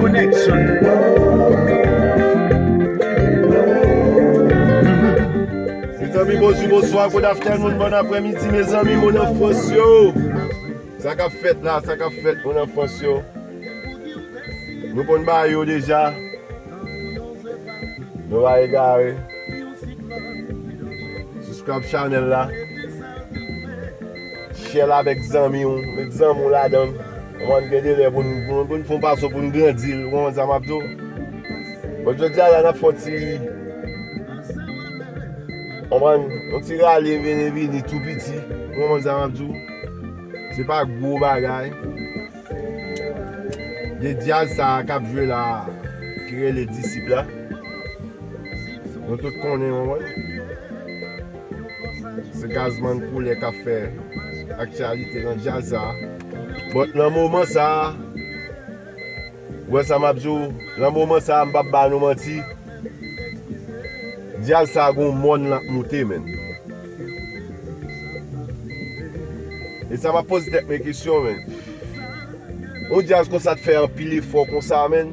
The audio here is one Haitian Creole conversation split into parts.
Connection. Mes amis, bonsoir, good afternoon, bon après-midi, mes amis, mon enfance, yo. Ça qu'a fait là, ça qu'a fait, mon enfance, yo. Nous prenons pas yo déjà. Nous va égarer. Subscribe channel là. Share là avec amis là-dedans. On va regarder les pour nous faire passer pour nous grandir, on va m'abdo. Aujourd'hui là, on a fait on va aller venir tout petit, on va m'abdo. C'est pas gros bagaille. Les jazz ça a joué là, créer les disciples là. Nous tous connaissons. C'est Gazman pour les cafés, actualité dans jazz ça. Mais dans le moment ça, ouais ça m'a dit, dans le moment ça, je ne pas nous mentir. Jazz ça a un monde là monté men. Et ça m'a posé mes questions men. On jazz comme ça te fait un pile fort comme ça men.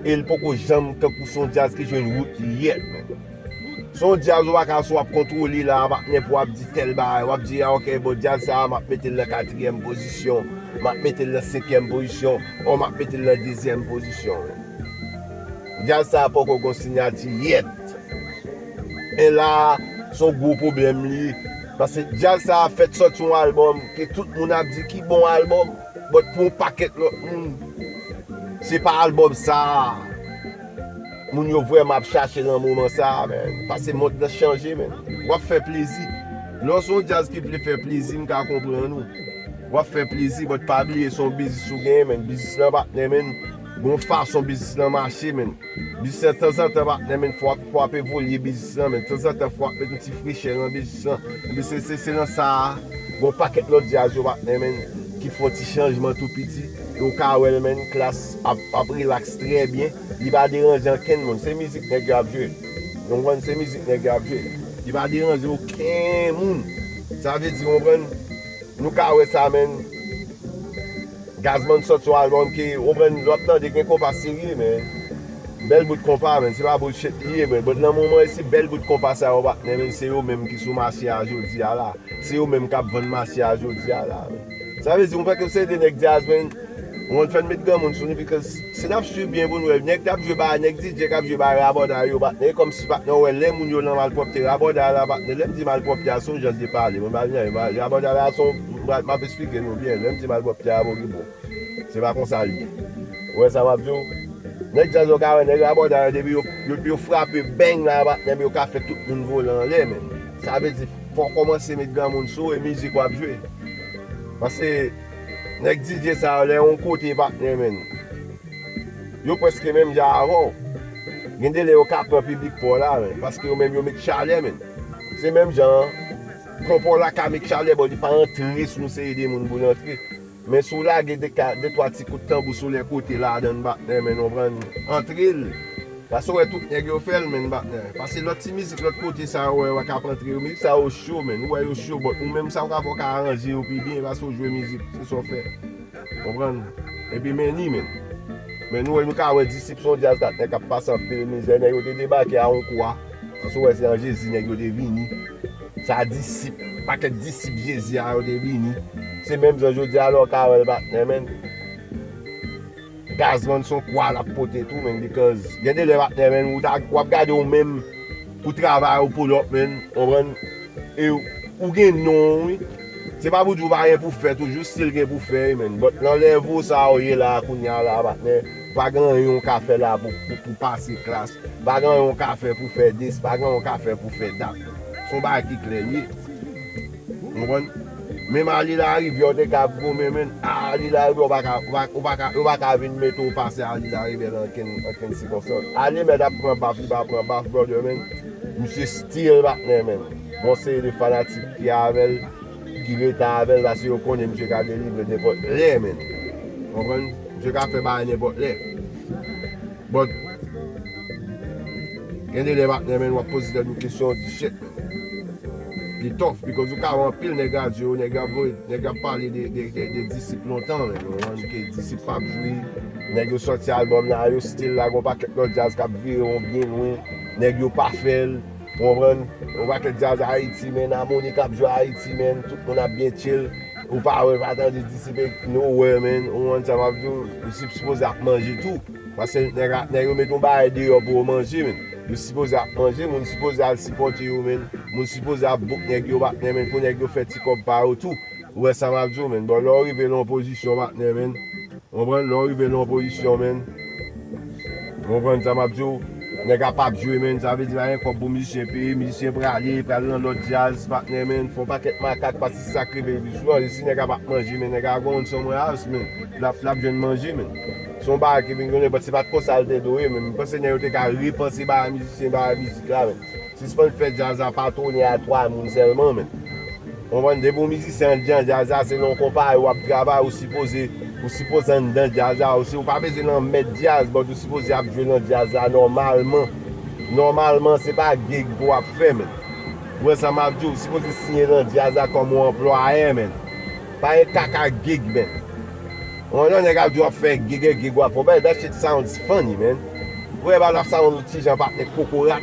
Et il faut que j'aime tant que son jazz qui joue une route hier men. Son jazz ou pas soit contrôler là, pour dire tel bail, ou dire ok bon jazz ça m'a mettre la 4e position, m'a mettre la 5e position, ou m'a mettre la 2e position. Jazz ça pas qu'on signature yet. Et là son gros problème li parce que jazz ça a fait sortir un album que tout le monde a dit qui bon album, mais pour un paquet l'autre c'est pas album ça. Moun yo vraiment chercher dans le moment ça, parce que le monde a changé. On va faire plaisir. Lorsqu'on jazz qui peut faire plaisir, on va comprendre nous. On va faire plaisir, mais pas oublier son business sous game, business là battre men. Bon faire son business dans marché men. Business de temps en temps battre men, faut évoluer business là men. De temps en temps faut mettre un petit fraîcheur dans business là. Mais c'est dans ça. Bon paquet l'autre jazz yo battre men qui font petit changement tout petit. Donc Kawel men classe a relax très bien. Il va déranger aucun monde. C'est musique nèg a jouer. Donc c'est musique nèg a jouer. Il va déranger aucun monde. Ça veut dire comprendre nous Kawel ça men. Gazman sort sur album qui on prend l'autre temps de gain compas sérieux mais belle bout de compas men, c'est pas bullshit lié mais dans le moment ici belle bout de compas ça va men c'est eux même qui sont marché aujourd'hui là. C'est eux même qui vendre marché aujourd'hui là. Ça veut dire on pas que c'est des nèg jazz men. On fait mettre gamme sur nous parce que c'est n'a pas bien pour nous nèg t'a jouer ba nèg DJ qui jouer ba raboda yo ba comme si pas non ouais les moun yo nan mal propre raboda là ba l'aime dit mal propre son je de parler moi bien raboda là son m'a expliquer nous bien l'aime dit mal propre bon c'est pas comme ça lié ouais ça va bien nèg jazz au carré nèg raboda depuis yo frapper bang là ba nèg yo ka fait tout monde volant là mais ça veut dire faut commencer mettre gamme sur et musique va jouer parce que nèg DJ ça là on côté partenaire men. Yo presque même déjà avant. Gende les au cap public pour là parce que même yo met chalet men. C'est même genre compor la ka met chalet bon il pas entrer sous c'est des moun pour entrer. Mais sous là des trois petits coups de tambour sur les côtés là dans partenaire men on prend entrer. Parce que tout nèg yo fait men partenaire. Parce que l'autre musique l'autre côté ça ouais va cap entrer musique ça au show men. Ouais au show ou même ça on va arranger ou puis bien parce que jouer musique c'est son fait. Comprendre et puis mais nous ka ouais disciple son jazz là nèg a passé en pile misère nèg yo débarquer à on quoi parce que ouais c'est en Jésus nèg yo vini ça disciple pas que disciple Jésus a yo vini c'est même aujourd'hui alors ka ouais men Gazman son quoi la pote tout men because gade le men ou regarder ou même pour travailler pour l'autre men comprendre et ou gen non oui. C'est pas pour dire rien pour faire, tout juste style pour faire, mais dans les veaux, ça, là, pas grand café là pour passer classe, pas grand café pour faire 10, pas grand café pour faire date. Son bail qui clair, même Ali la arrive, il y a des même Ali la arrive, on va venir mettre au passé, Ali la arrive dans quelle circonstance. Ali, mais d'après baf, brother, monsieur style, bon, c'est des fanatiques qui avaient. Qui est avec parce que vous connaissez monsieur qui a délivré n'importe les men. Vous comprenez? Monsieur qui a fait bail n'importe les. But, il y a des partenaires qui posent des questions de shit. li tough, because ou ka wan pil nega jo, nega pale de disip lontan, men, ke disip pap jwi, neg yo sorti album nan, yo still la, gon pa ket lot jazz kap vire, on bien loin, neg yo pa fel, on pa ket jazz Haiti, men, Amoni kap jwe Haiti, men, tout moun ap bien chill, ou pa wè, patan de disip nowhere, men, on sa map jo, yo si suppose ap manje tout, parce neg yo meton ba ide yo pou manje, men. Yo suppose ap manje, moun suppose al sipote yo men, moun suppose ap bouk neg yo bakne men, pou neg yo fet ti kob pa ou tout. Ouwe sa map jo men, bon lor rive lon posisyon bakne men, lor rive lon posisyon men, sa map jo, neg ap ap jwe men, sa ve di mayen kob pou musicien pe, musicien prale lan lot jazz bakne men, fon pa ket makak pasi sakri ve, souvent si neg ap manje men, neg a gon somewhere else men, lap jen manje men. Son ba ki vin gounen, but se pat ko salte do e, men pense ne yo te ka repense ba a müzisyen, ba a müzik la men. Si se pon fè jazz a patoni a 3 moun selman men. On van de bon müzisyen jan jazz a, se non kompa ou ap traba ou suppose an dan jazz a, ou se ou pa beze nan met jazz, but ou suppose ap jwe nan jazz a normalman. Normalman se pa gig pou ap fè men. Ouwe sa map jo, ou suppose sinye nan jazz a kom ou employe men. Pa e kaka gig men. On nan neg ap jo ap fè gig wap fò, that shit sounds funny, man. Ouwe ba la sound ou ti jan patne kokorat.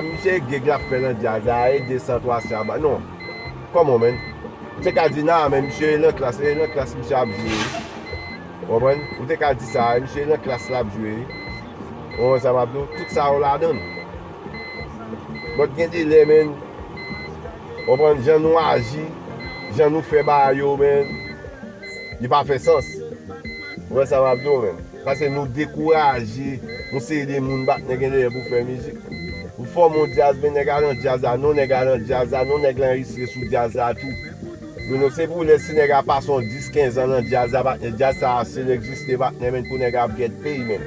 Mse gig la fè nan jazz, e desan to asya ba. Non, come on, man. Mse ka di nan, men, mse yon klas mse ap jwe. Oban, mse ka di sa, mse yon klas la ap jwe. On sa map do, tout sa ou la don. But gen di le, men, oban, jan nou aji, jan nou fè ba yo, men, di pa fè sens. Ouwe sa map do men. Pase nou dekouraje, nou se de moun bat negen de pou fè mizik. Ou fò moun jazz men, nega lan jazz a, non nega lan jazz a, non neg lan risque sou jazz a tout. Nou se pou lesi nega pa son 10-15 an lan jazz a bat, jazz a se l'existe bat men pou nega get pay men.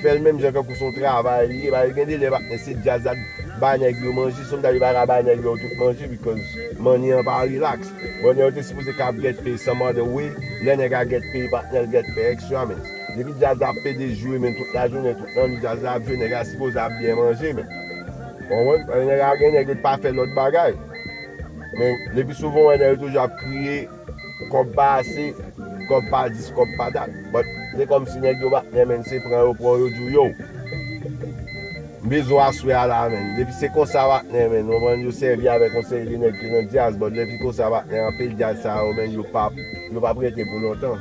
Fèl men jè pou son travay liye, ba gen de le bat se jazz a ba neg yo manji, som da li ba ba neg yo tout manji because money an pa relax. Bon yo te suppose kap get pay some other way, le nega get pay partner get pay extra men. Depi jazz a pe de jouer men toute la journée, tout nan jazz a jouer, nega suppose a bien manger men. Bon, nega gen nega pa fè l'autre bagay. Men, depi souvent nega toujou ap kriye kob pa ase, kob pa dis, kob pa dat. But c'est comme si nèg yo batne men se pran yo pro yo djou yo. Mbezo aswe ala men. Depi se kon sa batne men, on van yo servi avec on servi nèg ki nan jazz, but depi kon sa batne an pel jazz sa yo men yo pa prete pour longtemps.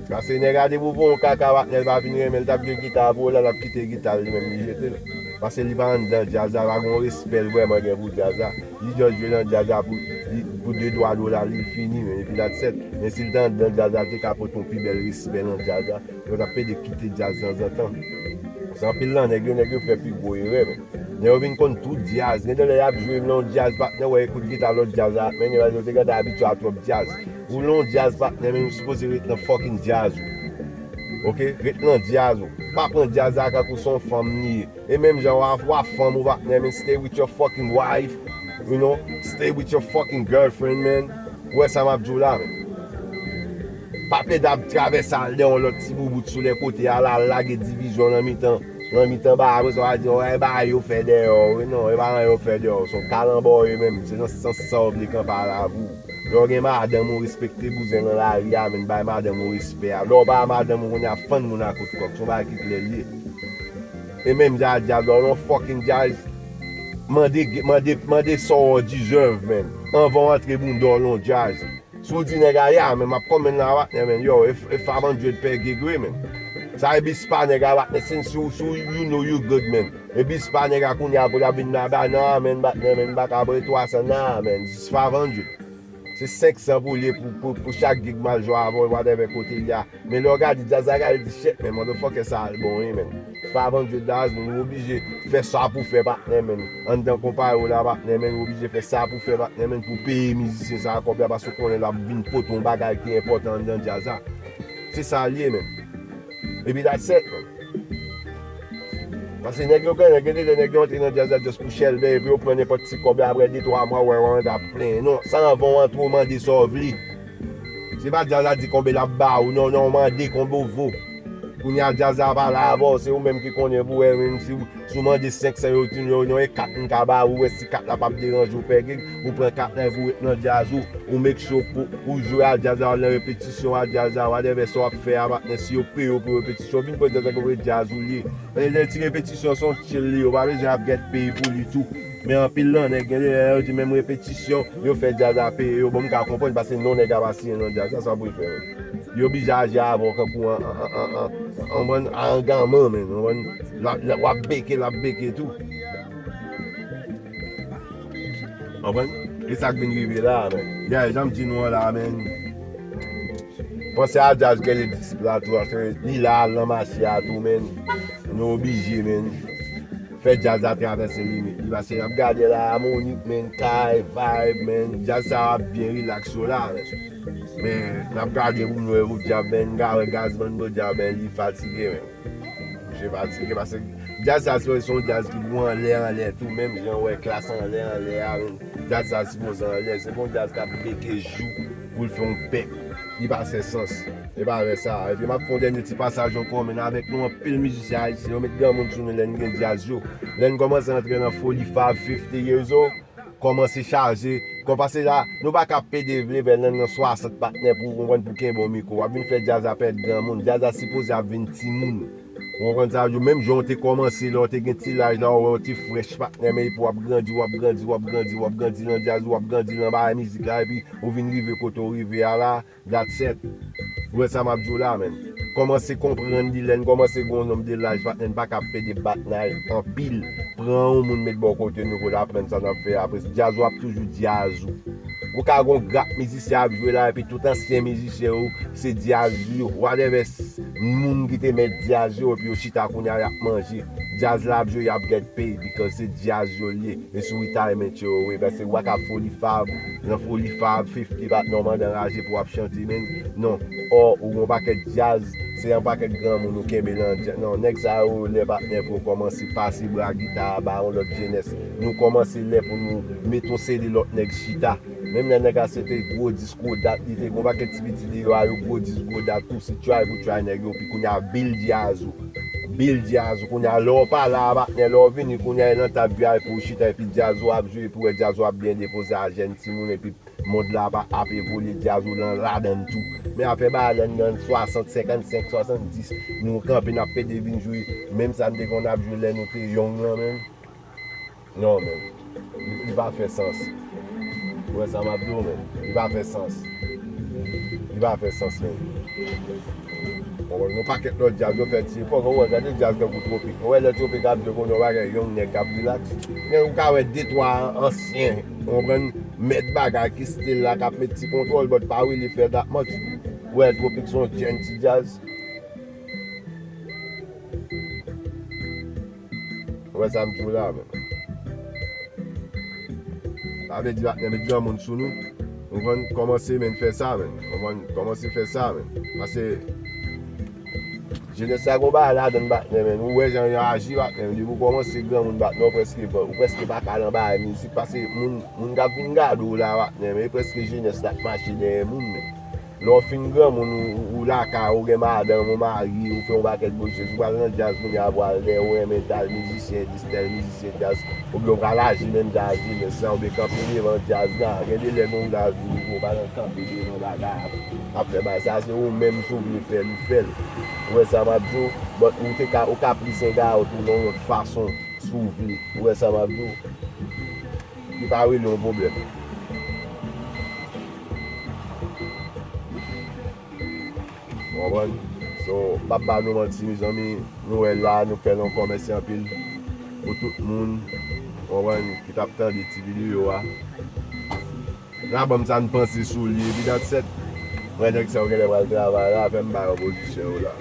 Parce nèg a de pou von kaka batne va venir men tap de guitare pour la kite guitare li men li jete. Parce li va an dan jazz a, va gon respect vraiment gen pour jazz a. Li just jwe nan jazz a pour $2 li fini men, et puis that's it. Men si le dan jazz a te kapot ton pi bel respect nan jazz a, yo ta pe de kite jazz nan zan. San pil lan nèg yo fè pi gwo ere men. Nèg yo vin kon tout jazz, nèg de ap jwe non jazz bat, nèg wè écoute guitare l'autre jazz a, men yo te gade habitué à trop jazz. Ou non jazz bat, nèg men supposé ret nan fucking jazz. Ok, ret nan jazz ou. Pa pran jazz a kakou son fam ni. Et même jan wap fam ou bat, nèg men stay with your fucking wife. You know, stay with your fucking girlfriend, man. Ouwe sa map djou la, men. Pape dab traves al de on lot ti boubout sou le kote ala lage division nan mitan. Nan mitan ba apre so a di, e ba yo fè de yo. Non, e ba yo fè de yo. Son kalambo yo men, se nan san sob li kan pa la vou. Yo gen madam ou respekte bouzen nan la ria men, bay madam ou respect. Lo ba madam ou konya fan moun akot kok, son ba kik le li. E menm jazz, non fucking jazz. Mande so deserve men. An van antre boun do lon jazz. Sou di nega ya men, map komen la watne men, yo, if 500 per gig we men. Sa e bis pa nega watne, since you know you good men. E bis pa nega koun ya pou la bin na ba, nan men, batne men, bak abre 300, nan men, it's 500. Se 500 pou li pou chak gig mal jo avon, whatever kote il ya. Men lo gadi jazz a gadi di shit men, motherfucker sa albon men. $500 men, ou oblige fè sa pou fè batne men. An dan kompare ou la batne men, ou oblige fè sa pou fè batne men pou paye mizisyen sa akopya baso konen la vin poton bagay ki important an dan jazz a. Se sa liye men. E bi that's it men. Parce nèg yo gen nèg yo entre nan jazz a just pou chelbe, et puis yo prenne pot ti kob apre 2-3 mois wè on da plein. Non, ça en vont entre mande sauve li. C'est pas jazz a di kombe la ba ou non mande kombe vaut. Koun ya jazz a pa la avò, se ou menm ki konye pou men si ou mande 500 yo tin yo e 4 nkaba ou si 4 la pa deranj ou pe gig, ou pren 4 nan pou et nan jazz ou make sure pou jouer a jazz a nan répétition a jazz a whatever so ap fè a matne si yo pè yo pou répétition, vin pou jazz a pou jazz ou li. Les ti répétition son chill li, ou pa bezè ap get pay pou li tout. Mais en pile là, nèg yo di même répétition, yo fait jazz à payer, yo bon ka comprendre parce que non nèg a passé dans jazz, ça pour faire. Yo obligé à avoir pour en gamin men, la béquer tout. Comprendre? Et ça qui vient arriver là men. Yeah, j'aime dire nous là men. Pensez à jazz qu'elle est disciple là tout, li là la marché à tout men. Nous obligé men. Fait jazz à travers ses limites. Il va se regarder la harmonique, men, kai, vibe, men, jazz ça va bien relax là. Mais n'a regardé pour nous jazz ben, gaz man bo jazz ben, il fatigué men. Je fatigué parce que jazz ça c'est son jazz qui vont en l'air tout même genre ouais classe en l'air jazz ça suppose en l'air, c'est bon jazz qui joue pour le faire un bec. Il va faire sens. Et pas avec ça. Et puis, je vais faire un petit passage encore, mais avec nous, un pile musicien ici, on met grand monde sur nous, les jazz. Là, on commence à entrer dans folie fab 50 years old, commence à charger. Comme parce que là, nous ne pouvons pas payer des vers dans 60 partenaires pour un bon micro. On va faire jazz à perdre grand monde. Jazz à supposer à 20 moun. On va dire, même si on a commencé là, on a un petit âge là, on a un petit fresh partenaire, mais pour grandir dans jazz, on grandir dans la musique là, et puis on vient arriver quand on arrive là, that's it. Ouais, ça m'a dit là, man. Commencez à comprendre l'île, commencez à voir un nombre de l'âge, pas qu'à faire des batailles en pile. Prends un monde, mettre bon côté, nous allons apprendre ça, nous faire après. Jazz, on a toujours jazz. Ou quand on a un musicien à jouer là, et puis tout ancien musicien, c'est jazz, whatever, monde qui te met jazz, et puis au chita qu'on a mangé. Jazz là, il y a get paid, because c'est jazz joli. Et sur retirement, oui, parce que waka folie fab, dans folie fab, 50 bat normalement d'enrager pour chanter, mais non. Or, ou un paquet de jazz, c'est un paquet de grand monde qui est mélangé. Non, next ça, les partenaires pour commencer à passer la guitare, bah, on notre jeunesse. Nous commençons là pour nous mettre au CD l'autre next chita. Même les nègres, c'était gros discours date, il était un paquet de petits vidéos, gros discours date, tout, c'est try pour try nègres, puis qu'on a Bill Jazz. Bill Jazz, qu'on a l'or pas là, partenaire, l'or venu, qu'on a un interview pour chita, et puis Jazz a joué, pour Jazz a bien déposé à Argentine, et puis monde là a évolué Jazz là dans tout. Mais après, bah, dans 60, 55, 70, nous campons, nous fait des jouer, même ça, dès qu'on a joué là, nous sommes young, non, mais il va faire sens. Ouais, ça m'a dit, mais il va faire sens. Il va faire sens, même. On pas qu'être notre jazz, on fait il faut qu'on regarde le jazz dans le tropique. Ouais, le tropique a besoin qu'on va young nèg cap relax. Mais on ka ouais deux trois anciens, on prend mettre bagage qui style là cap petit contrôle, but pas really faire that much. Ouais, tropique son gentle jazz. Ouais, ça me dit là, mais. Ça veut dire qu'il y a des gens sous nous. On va commencer à faire ça, on va commencer à faire ça, parce que je ne sais pas là dans le bâtiment, nous ouais j'en agi bâtiment, vous commencez grand monde bâtiment presque pas calme bas ici parce que mon gars vinn garder là bâtiment, mais presque jeunesse là marcher des monde. L'on fin grand monde ou là ka ou madame ou mari ou fait un paquet de bouche, vous allez dans jazz vous avoir des ouais metal musicien, distel musicien jazz, ou bien on la jeune jazz, mais ça on peut camper devant jazz là, regardez les monde là vous pas camper devant la gare. Après bah ça c'est ou même souvenir faire nous faire. Ouais ça m'a dit, mais ou te ka ou ka pris 5 gars ou tout dans notre façon souvenir. Ouais ça m'a dit. Il pas oui le problème. So, papa nous menti mes amis, nous est là, nous faisons un commerce en pile pour tout le monde. Qui tape tant des petites vidéos. Là, bon, ça ne pense sur lui, puis dans cette. Ouais, donc ça, on va le travail là, même pas en position là.